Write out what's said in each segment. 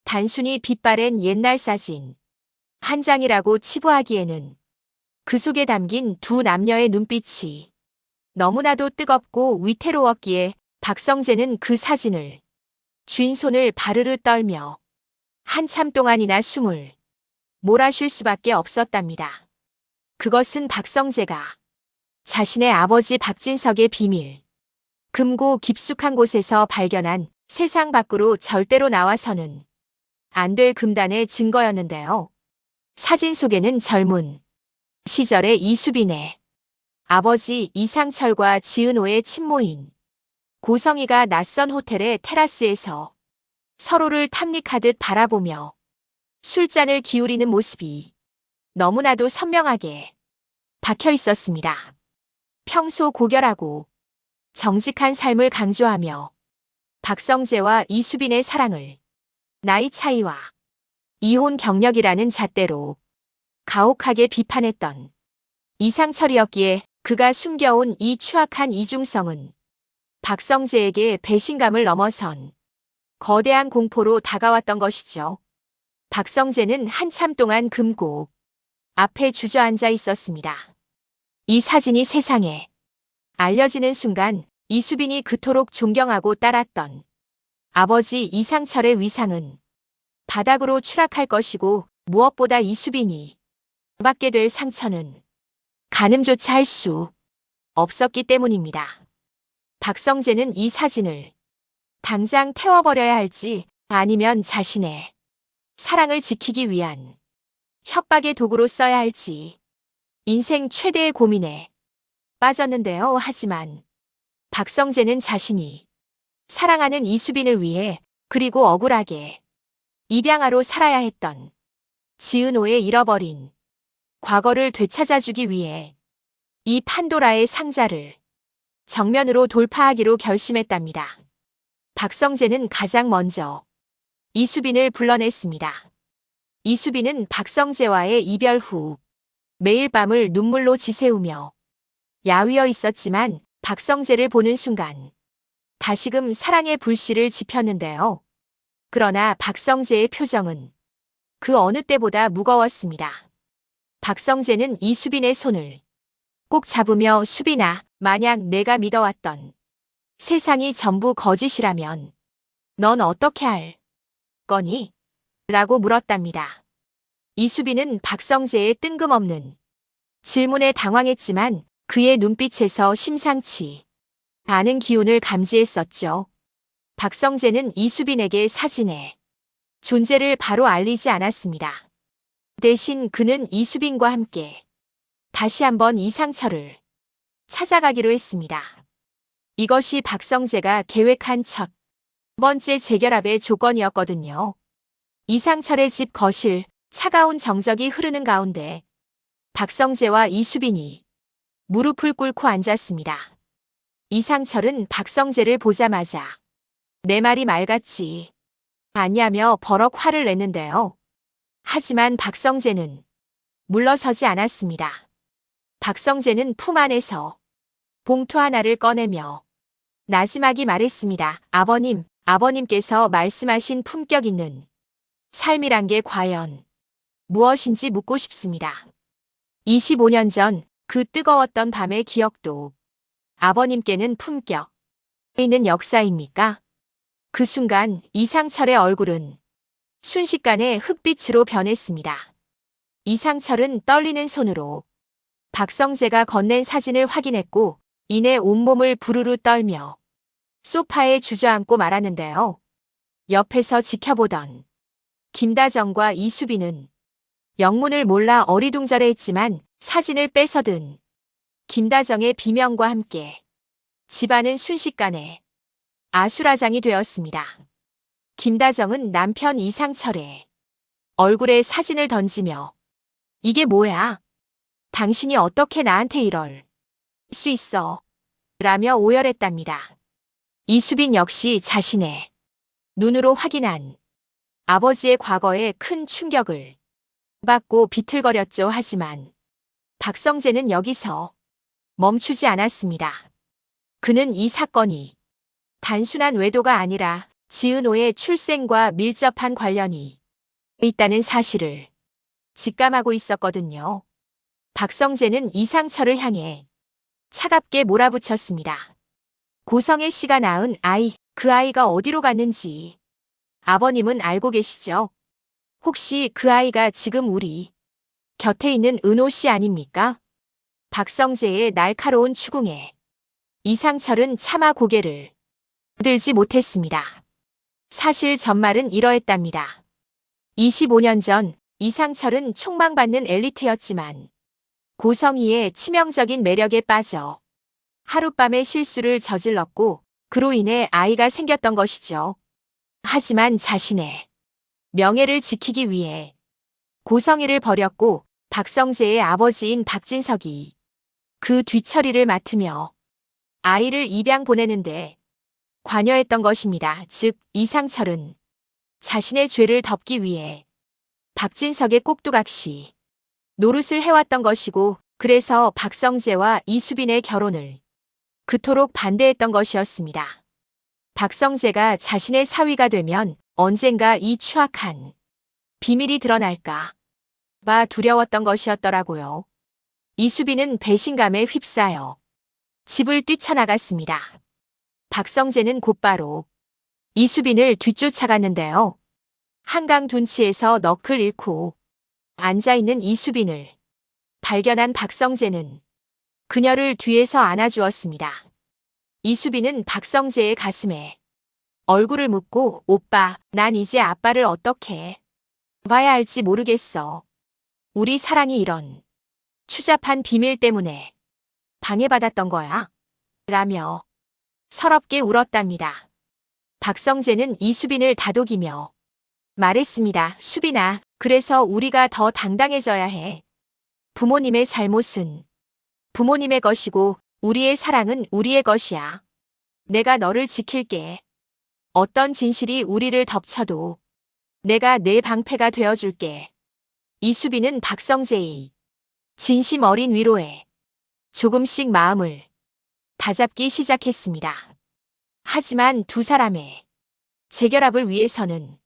단순히 빛바랜 옛날 사진 한 장이라고 치부하기에는 그 속에 담긴 두 남녀의 눈빛이 너무나도 뜨겁고 위태로웠기에 박성재는 그 사진을 쥔 손을 바르르 떨며 한참 동안이나 숨을 몰아쉴 수밖에 없었답니다. 그것은 박성재가 자신의 아버지 박진석의 비밀, 금고 깊숙한 곳에서 발견한 세상 밖으로 절대로 나와서는 안 될 금단의 증거였는데요. 사진 속에는 젊은 시절의 이수빈의 아버지 이상철과 지은호의 친모인 고성이가 낯선 호텔의 테라스에서 서로를 탐닉하듯 바라보며 술잔을 기울이는 모습이 너무나도 선명하게 박혀 있었습니다. 평소 고결하고 정직한 삶을 강조하며 박성재와 이수빈의 사랑을 나이 차이와 이혼 경력이라는 잣대로 가혹하게 비판했던 이상철이었기에 그가 숨겨온 이 추악한 이중성은 박성재에게 배신감을 넘어선 거대한 공포로 다가왔던 것이죠. 박성재는 한참 동안 금고 앞에 주저앉아 있었습니다. 이 사진이 세상에 알려지는 순간 이수빈이 그토록 존경하고 따랐던 아버지 이상철의 위상은 바닥으로 추락할 것이고 무엇보다 이수빈이 받게 될 상처는 가늠조차 할 수 없었기 때문입니다. 박성재는 이 사진을 당장 태워버려야 할지 아니면 자신의 사랑을 지키기 위한 협박의 도구로 써야 할지 인생 최대의 고민에 빠졌는데요. 하지만 박성재는 자신이 사랑하는 이수빈을 위해 그리고 억울하게 입양아로 살아야 했던 지은호의 잃어버린 과거를 되찾아주기 위해 이 판도라의 상자를 정면으로 돌파하기로 결심했답니다. 박성재는 가장 먼저 이수빈을 불러냈습니다. 이수빈은 박성재와의 이별 후 매일 밤을 눈물로 지새우며 야위어 있었지만 박성재를 보는 순간 다시금 사랑의 불씨를 지폈는데요. 그러나 박성재의 표정은 그 어느 때보다 무거웠습니다. 박성재는 이수빈의 손을 꼭 잡으며 수빈아, 만약 내가 믿어왔던 세상이 전부 거짓이라면 넌 어떻게 할 거니? 라고 물었답니다. 이수빈은 박성재의 뜬금없는 질문에 당황했지만 그의 눈빛에서 심상치 않은 기운을 감지했었죠. 박성재는 이수빈에게 사진의 존재를 바로 알리지 않았습니다. 대신 그는 이수빈과 함께 다시 한번 이상철을 찾아가기로 했습니다. 이것이 박성재가 계획한 첫 번째 재결합의 조건이었거든요. 이상철의 집 거실, 차가운 정적이 흐르는 가운데 박성재와 이수빈이 무릎을 꿇고 앉았습니다. 이상철은 박성재를 보자마자 내 말이 맑았지 않냐며 버럭 화를 냈는데요. 하지만 박성재는 물러서지 않았습니다. 박성재는 품 안에서 봉투 하나를 꺼내며 나지막이 말했습니다. 아버님, 아버님께서 말씀하신 품격 있는 삶이란 게 과연 무엇인지 묻고 싶습니다. 25년 전 그 뜨거웠던 밤의 기억도 아버님께는 품격 있는 역사입니까? 그 순간 이상철의 얼굴은 순식간에 흑빛으로 변했습니다. 이상철은 떨리는 손으로 박성재가 건넨 사진을 확인했고 이내 온몸을 부르르 떨며 소파에 주저앉고 말았는데요. 옆에서 지켜보던 김다정과 이수빈은 영문을 몰라 어리둥절해했지만 사진을 뺏어든 김다정의 비명과 함께 집안은 순식간에 아수라장이 되었습니다. 김다정은 남편 이상철의 얼굴에 사진을 던지며 이게 뭐야? 당신이 어떻게 나한테 이럴 수 있어? 라며 오열했답니다. 이수빈 역시 자신의 눈으로 확인한 아버지의 과거에 큰 충격을 받고 비틀거렸죠. 하지만 박성재는 여기서 멈추지 않았습니다. 그는 이 사건이 단순한 외도가 아니라 지은호의 출생과 밀접한 관련이 있다는 사실을 직감하고 있었거든요. 박성재는 이상철을 향해 차갑게 몰아붙였습니다. 고성애 씨가 낳은 아이, 그 아이가 어디로 갔는지 아버님은 알고 계시죠? 혹시 그 아이가 지금 우리 곁에 있는 은호 씨 아닙니까? 박성재의 날카로운 추궁에 이상철은 차마 고개를 들지 못했습니다. 사실 전말은 이러했답니다. 25년 전 이상철은 촉망받는 엘리트였지만 고성희의 치명적인 매력에 빠져 하룻밤에 실수를 저질렀고 그로 인해 아이가 생겼던 것이죠. 하지만 자신의 명예를 지키기 위해 고성희를 버렸고 박성재의 아버지인 박진석이 그 뒤처리를 맡으며 아이를 입양 보내는데 관여했던 것입니다. 즉 이상철은 자신의 죄를 덮기 위해 박진석의 꼭두각시 노릇을 해왔던 것이고 그래서 박성재와 이수빈의 결혼을 그토록 반대했던 것이었습니다. 박성재가 자신의 사위가 되면 언젠가 이 추악한 비밀이 드러날까 봐 두려웠던 것이었더라고요. 이수빈은 배신감에 휩싸여 집을 뛰쳐나갔습니다. 박성재는 곧바로 이수빈을 뒤쫓아갔는데요. 한강 둔치에서 넋을 잃고 앉아있는 이수빈을 발견한 박성재는 그녀를 뒤에서 안아주었습니다. 이수빈은 박성재의 가슴에 얼굴을 묻고 오빠, 난 이제 아빠를 어떻게 봐야 할지 모르겠어. 우리 사랑이 이런 추잡한 비밀 때문에 방해받았던 거야. 라며 서럽게 울었답니다. 박성재는 이수빈을 다독이며 말했습니다. 수빈아, 그래서 우리가 더 당당해져야 해. 부모님의 잘못은 부모님의 것이고 우리의 사랑은 우리의 것이야. 내가 너를 지킬게. 어떤 진실이 우리를 덮쳐도 내가 내 방패가 되어줄게. 이수빈은 박성재의 진심 어린 위로에 조금씩 마음을 다잡기 시작했습니다. 하지만 두 사람의 재결합을 위해서는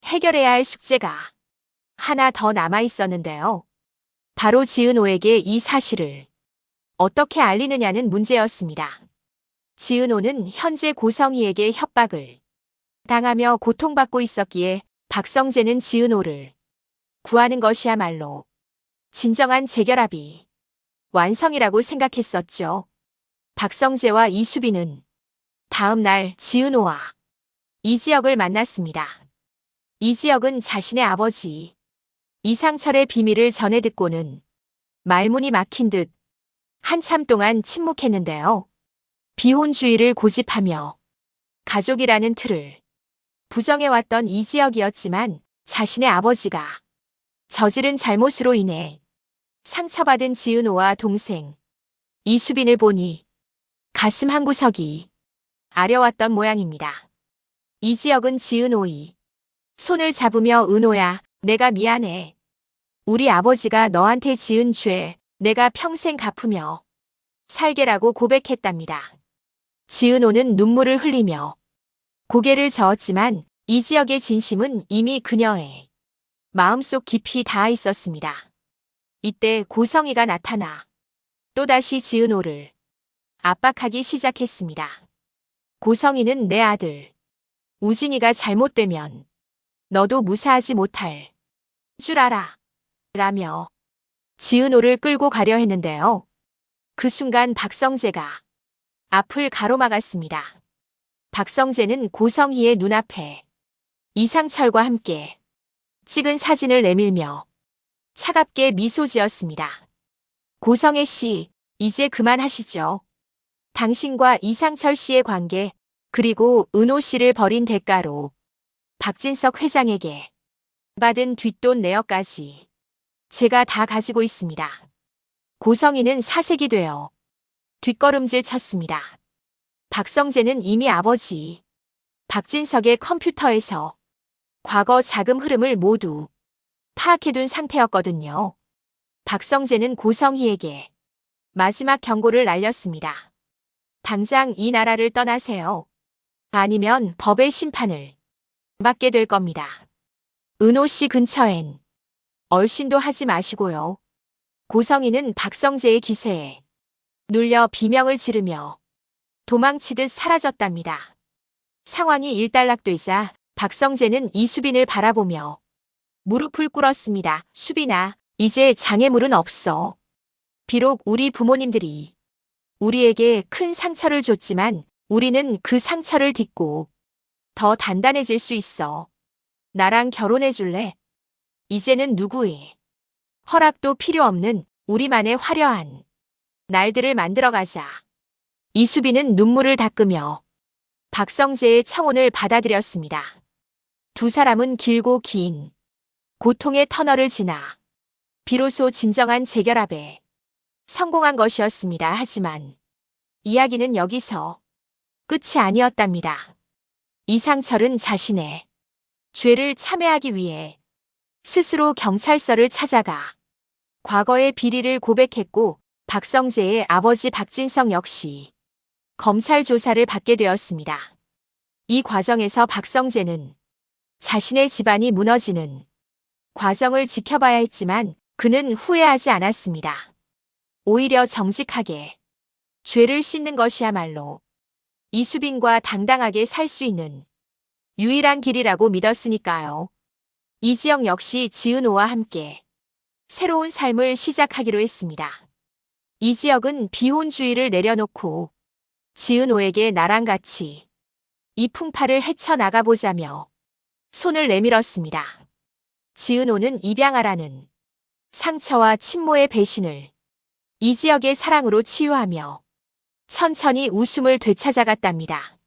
해결해야 할 숙제가 하나 더 남아 있었는데요. 바로 지은호에게 이 사실을 어떻게 알리느냐는 문제였습니다. 지은호는 현재 고성희에게 협박을 당하며 고통받고 있었기에 박성재는 지은호를 구하는 것이야말로 진정한 재결합이 완성이라고 생각했었죠. 박성재와 이수빈은 다음 날 지은호와 이지혁을 만났습니다. 이지혁은 자신의 아버지 이상철의 비밀을 전해 듣고는 말문이 막힌 듯 한참 동안 침묵했는데요. 비혼주의를 고집하며 가족이라는 틀을 부정해왔던 이지혁이었지만 자신의 아버지가 저지른 잘못으로 인해 상처받은 지은호와 동생 이수빈을 보니 가슴 한구석이 아려왔던 모양입니다. 이지혁은 지은호의 손을 잡으며 은호야, 내가 미안해. 우리 아버지가 너한테 지은 죄 내가 평생 갚으며 살게라고 고백했답니다. 지은호는 눈물을 흘리며 고개를 저었지만 이지혁의 진심은 이미 그녀의 마음속 깊이 닿아 있었습니다. 이때 고성희가 나타나 또다시 지은호를 압박하기 시작했습니다. 고성희는 내 아들 우진이가 잘못되면 너도 무사하지 못할 줄 알아. 라며 지은호를 끌고 가려 했는데요. 그 순간 박성재가 앞을 가로막았습니다. 박성재는 고성희의 눈앞에 이상철과 함께 찍은 사진을 내밀며 차갑게 미소 지었습니다. 고성애 씨, 이제 그만하시죠. 당신과 이상철 씨의 관계, 그리고 은호 씨를 버린 대가로 박진석 회장에게 받은 뒷돈 내역까지 제가 다 가지고 있습니다. 고성희는 사색이 되어 뒷걸음질 쳤습니다. 박성재는 이미 아버지 박진석의 컴퓨터에서 과거 자금 흐름을 모두 파악해둔 상태였거든요. 박성재는 고성희에게 마지막 경고를 날렸습니다. 당장 이 나라를 떠나세요. 아니면 법의 심판을 받게 될 겁니다. 은호 씨 근처엔 얼씬도 하지 마시고요. 고성이는 박성재의 기세에 눌려 비명을 지르며 도망치듯 사라졌답니다. 상황이 일단락되자 박성재는 이수빈을 바라보며 무릎을 꿇었습니다. 수빈아, 이제 장애물은 없어. 비록 우리 부모님들이 우리에게 큰 상처를 줬지만 우리는 그 상처를 딛고 더 단단해질 수 있어. 나랑 결혼해 줄래? 이제는 누구의 허락도 필요 없는 우리만의 화려한 날들을 만들어가자. 이수빈은 눈물을 닦으며 박성재의 청혼을 받아들였습니다. 두 사람은 길고 긴 고통의 터널을 지나 비로소 진정한 재결합에 성공한 것이었습니다. 하지만 이야기는 여기서 끝이 아니었답니다. 이상철은 자신의 죄를 참회하기 위해 스스로 경찰서를 찾아가 과거의 비리를 고백했고 박성재의 아버지 박진성 역시 검찰 조사를 받게 되었습니다. 이 과정에서 박성재는 자신의 집안이 무너지는 과정을 지켜봐야 했지만 그는 후회하지 않았습니다. 오히려 정직하게 죄를 씻는 것이야말로 이수빈과 당당하게 살 수 있는 유일한 길이라고 믿었으니까요. 이지영 역시 지은호와 함께 새로운 삶을 시작하기로 했습니다. 이지혁은 비혼주의를 내려놓고 지은호에게 나랑 같이 이 풍파를 헤쳐나가보자며 손을 내밀었습니다. 지은호는 입양아라는 상처와 친모의 배신을 이지혁의 사랑으로 치유하며 천천히 웃음을 되찾아갔답니다.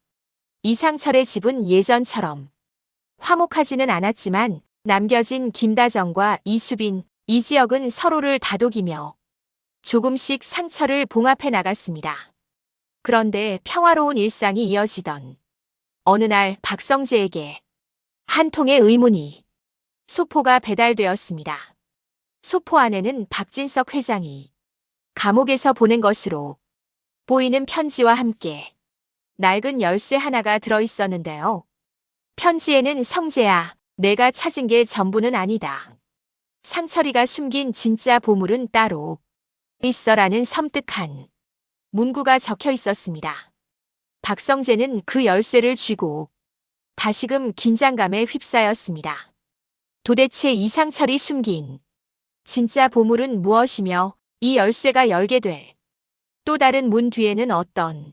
이상철의 집은 예전처럼 화목하지는 않았지만 남겨진 김다정과 이수빈, 이지혁은 서로를 다독이며 조금씩 상처를 봉합해 나갔습니다. 그런데 평화로운 일상이 이어지던 어느 날 박성재에게 한 통의 의문이 소포가 배달되었습니다. 소포 안에는 박진석 회장이 감옥에서 보낸 것으로 보이는 편지와 함께 낡은 열쇠 하나가 들어있었는데요. 편지에는 성재야, 내가 찾은 게 전부는 아니다. 상철이가 숨긴 진짜 보물은 따로 있어라는 섬뜩한 문구가 적혀 있었습니다. 박성재는 그 열쇠를 쥐고 다시금 긴장감에 휩싸였습니다. 도대체 이상철이 숨긴 진짜 보물은 무엇이며 이 열쇠가 열게 될 또 다른 문 뒤에는 어떤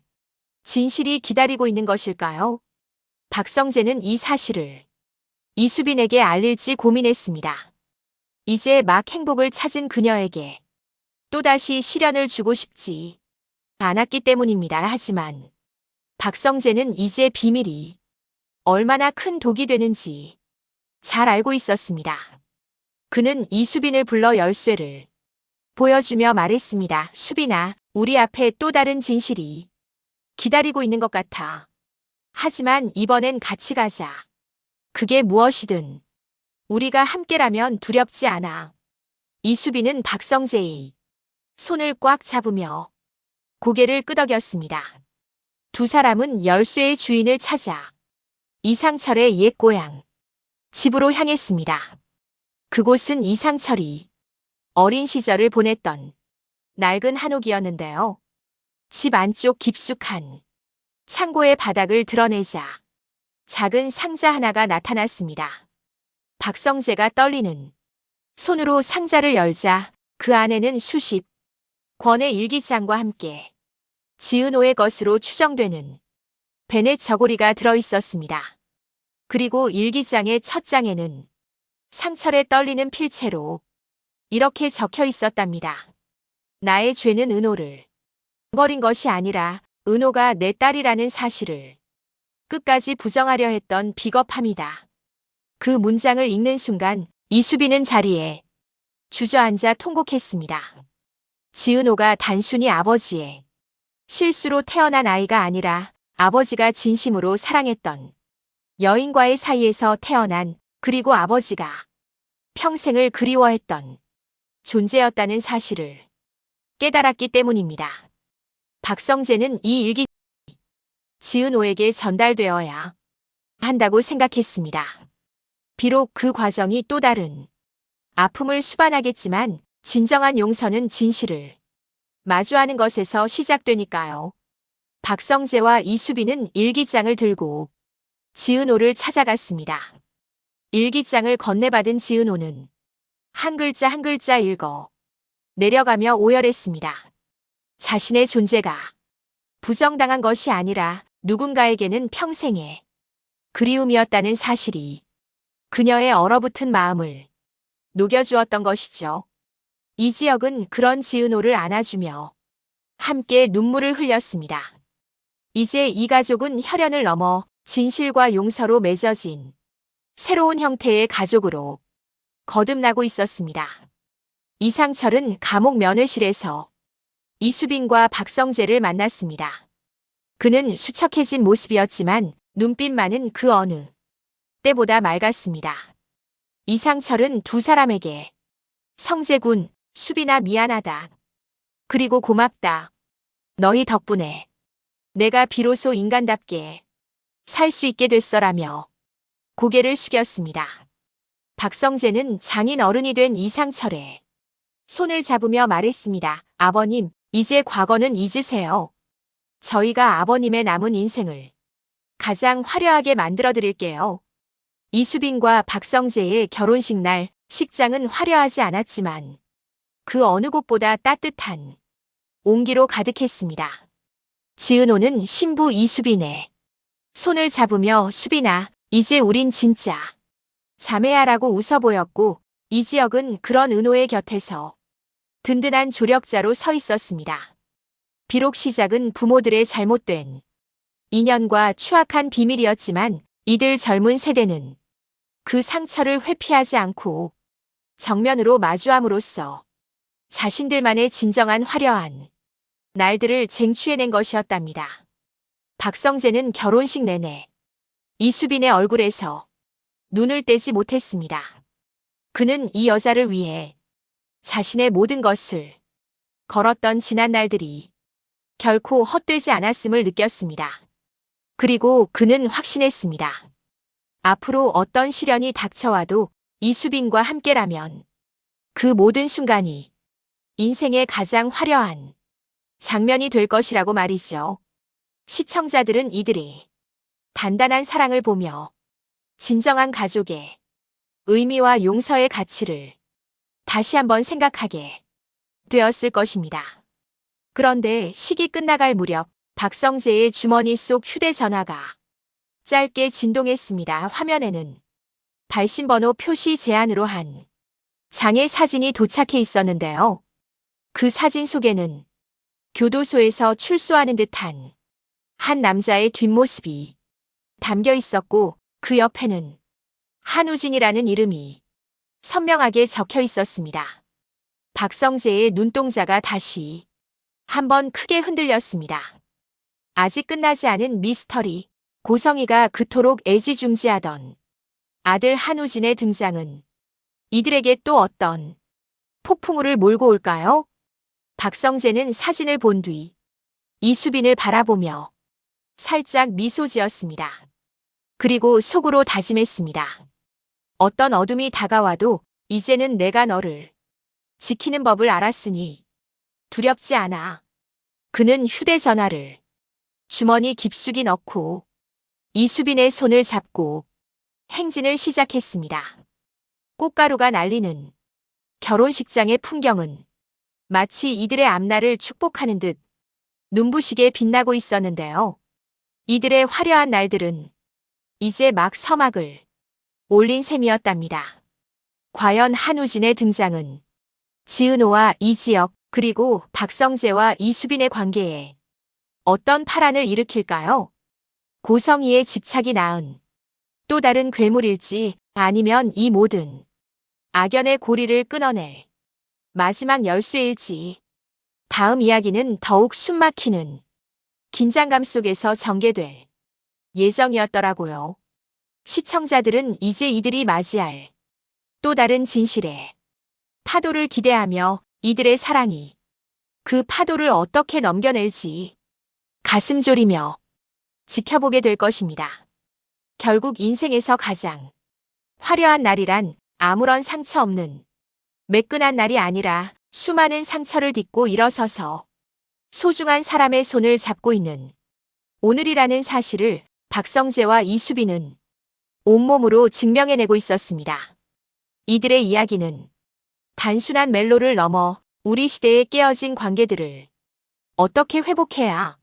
진실이 기다리고 있는 것일까요? 박성재는 이 사실을 이수빈에게 알릴지 고민했습니다. 이제 막 행복을 찾은 그녀에게 또다시 시련을 주고 싶지 않았기 때문입니다. 하지만 박성재는 이제 비밀이 얼마나 큰 독이 되는지 잘 알고 있었습니다. 그는 이수빈을 불러 열쇠를 보여주며 말했습니다. 수빈아, 우리 앞에 또 다른 진실이 기다리고 있는 것 같아. 하지만 이번엔 같이 가자. 그게 무엇이든 우리가 함께라면 두렵지 않아. 이수빈은 박성재의 손을 꽉 잡으며 고개를 끄덕였습니다. 두 사람은 열쇠의 주인을 찾아 이상철의 옛 고향 집으로 향했습니다. 그곳은 이상철이 어린 시절을 보냈던 낡은 한옥이었는데요. 집 안쪽 깊숙한 창고의 바닥을 드러내자 작은 상자 하나가 나타났습니다. 박성재가 떨리는 손으로 상자를 열자 그 안에는 수십 권의 일기장과 함께 지은호의 것으로 추정되는 베넷 저고리가 들어있었습니다. 그리고 일기장의 첫 장에는 상철에 떨리는 필체로 이렇게 적혀 있었답니다. 나의 죄는 은호를 버린 것이 아니라 은호가 내 딸이라는 사실을 끝까지 부정하려 했던 비겁함이다. 그 문장을 읽는 순간 이수빈은 자리에 주저앉아 통곡했습니다. 지은호가 단순히 아버지의 실수로 태어난 아이가 아니라 아버지가 진심으로 사랑했던 여인과의 사이에서 태어난, 그리고 아버지가 평생을 그리워했던 존재였다는 사실을 깨달았기 때문입니다. 박성재는 이 일기 지은호에게 전달되어야 한다고 생각했습니다. 비록 그 과정이 또 다른 아픔을 수반하겠지만 진정한 용서는 진실을 마주하는 것에서 시작되니까요. 박성재와 이수빈은 일기장을 들고 지은호를 찾아갔습니다. 일기장을 건네받은 지은호는 한 글자 한 글자 읽어 내려가며 오열했습니다. 자신의 존재가 부정당한 것이 아니라 누군가에게는 평생의 그리움이었다는 사실이 그녀의 얼어붙은 마음을 녹여주었던 것이죠. 이지혁은 그런 지은호를 안아주며 함께 눈물을 흘렸습니다. 이제 이 가족은 혈연을 넘어 진실과 용서로 맺어진 새로운 형태의 가족으로 거듭나고 있었습니다. 이상철은 감옥 면회실에서 이수빈과 박성재를 만났습니다. 그는 수척해진 모습이었지만 눈빛만은 그 어느 때보다 맑았습니다. 이상철은 두 사람에게 성재군, 수빈아 미안하다. 그리고 고맙다. 너희 덕분에 내가 비로소 인간답게 살 수 있게 됐어라며 고개를 숙였습니다. 박성재는 장인 어른이 된 이상철의 손을 잡으며 말했습니다. 아버님, 이제 과거는 잊으세요. 저희가 아버님의 남은 인생을 가장 화려하게 만들어 드릴게요. 이수빈과 박성재의 결혼식 날 식장은 화려하지 않았지만 그 어느 곳보다 따뜻한 온기로 가득했습니다. 지은호는 신부 이수빈의 손을 잡으며 수빈아, 이제 우린 진짜 자매야라고 웃어 보였고 이지혁은 그런 은호의 곁에서 든든한 조력자로 서 있었습니다. 비록 시작은 부모들의 잘못된 인연과 추악한 비밀이었지만 이들 젊은 세대는 그 상처를 회피하지 않고 정면으로 마주함으로써 자신들만의 진정한 화려한 날들을 쟁취해낸 것이었답니다. 박성재는 결혼식 내내 이수빈의 얼굴에서 눈을 떼지 못했습니다. 그는 이 여자를 위해 자신의 모든 것을 걸었던 지난 날들이 결코 헛되지 않았음을 느꼈습니다. 그리고 그는 확신했습니다. 앞으로 어떤 시련이 닥쳐와도 이수빈과 함께라면 그 모든 순간이 인생의 가장 화려한 장면이 될 것이라고 말이죠. 시청자들은 이들이 단단한 사랑을 보며 진정한 가족의 의미와 용서의 가치를 다시 한번 생각하게 되었을 것입니다. 그런데 식이 끝나갈 무렵 박성재의 주머니 속 휴대전화가 짧게 진동했습니다. 화면에는 발신번호 표시 제한으로 한 장의 사진이 도착해 있었는데요. 그 사진 속에는 교도소에서 출소하는 듯한 한 남자의 뒷모습이 담겨 있었고 그 옆에는 한우진이라는 이름이 선명하게 적혀 있었습니다. 박성재의 눈동자가 다시 한번 크게 흔들렸습니다. 아직 끝나지 않은 미스터리, 고성이가 그토록 애지중지하던 아들 한우진의 등장은 이들에게 또 어떤 폭풍우를 몰고 올까요? 박성재는 사진을 본 뒤 이수빈을 바라보며 살짝 미소 지었습니다. 그리고 속으로 다짐했습니다. 어떤 어둠이 다가와도 이제는 내가 너를 지키는 법을 알았으니 두렵지 않아. 그는 휴대전화를 주머니 깊숙이 넣고 이수빈의 손을 잡고 행진을 시작했습니다. 꽃가루가 날리는 결혼식장의 풍경은 마치 이들의 앞날을 축복하는 듯 눈부시게 빛나고 있었는데요. 이들의 화려한 날들은 이제 막 서막을 올린 셈이었답니다. 과연 한우진의 등장은 지은호와 이지혁 그리고 박성재와 이수빈의 관계에 어떤 파란을 일으킬까요? 고성이의 집착이 낳은 또 다른 괴물일지 아니면 이 모든 악연의 고리를 끊어낼 마지막 열쇠일지. 다음 이야기는 더욱 숨막히는 긴장감 속에서 전개될 예정이었더라고요. 시청자들은 이제 이들이 맞이할 또 다른 진실의 파도를 기대하며 이들의 사랑이 그 파도를 어떻게 넘겨낼지 가슴 졸이며 지켜보게 될 것입니다. 결국 인생에서 가장 화려한 날이란 아무런 상처 없는 매끈한 날이 아니라 수많은 상처를 딛고 일어서서 소중한 사람의 손을 잡고 있는 오늘이라는 사실을 박성재와 이수빈은 온몸으로 증명해내고 있었습니다. 이들의 이야기는 단순한 멜로를 넘어 우리 시대의 깨어진 관계들을 어떻게 회복해야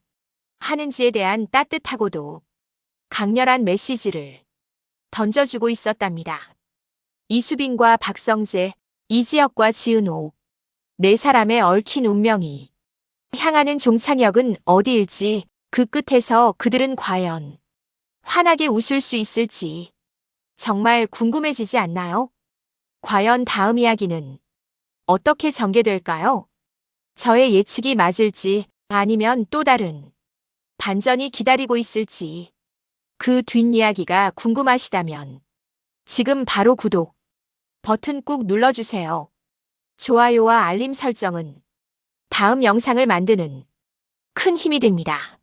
하는지에 대한 따뜻하고도 강렬한 메시지를 던져주고 있었답니다. 이수빈과 박성재, 이지혁과 지은호, 네 사람의 얽힌 운명이 향하는 종착역은 어디일지, 그 끝에서 그들은 과연 환하게 웃을 수 있을지 정말 궁금해지지 않나요? 과연 다음 이야기는 어떻게 전개될까요? 저의 예측이 맞을지 아니면 또 다른 반전이 기다리고 있을지 그 뒷이야기가 궁금하시다면 지금 바로 구독 버튼 꾹 눌러주세요. 좋아요와 알림 설정은 다음 영상을 만드는 큰 힘이 됩니다.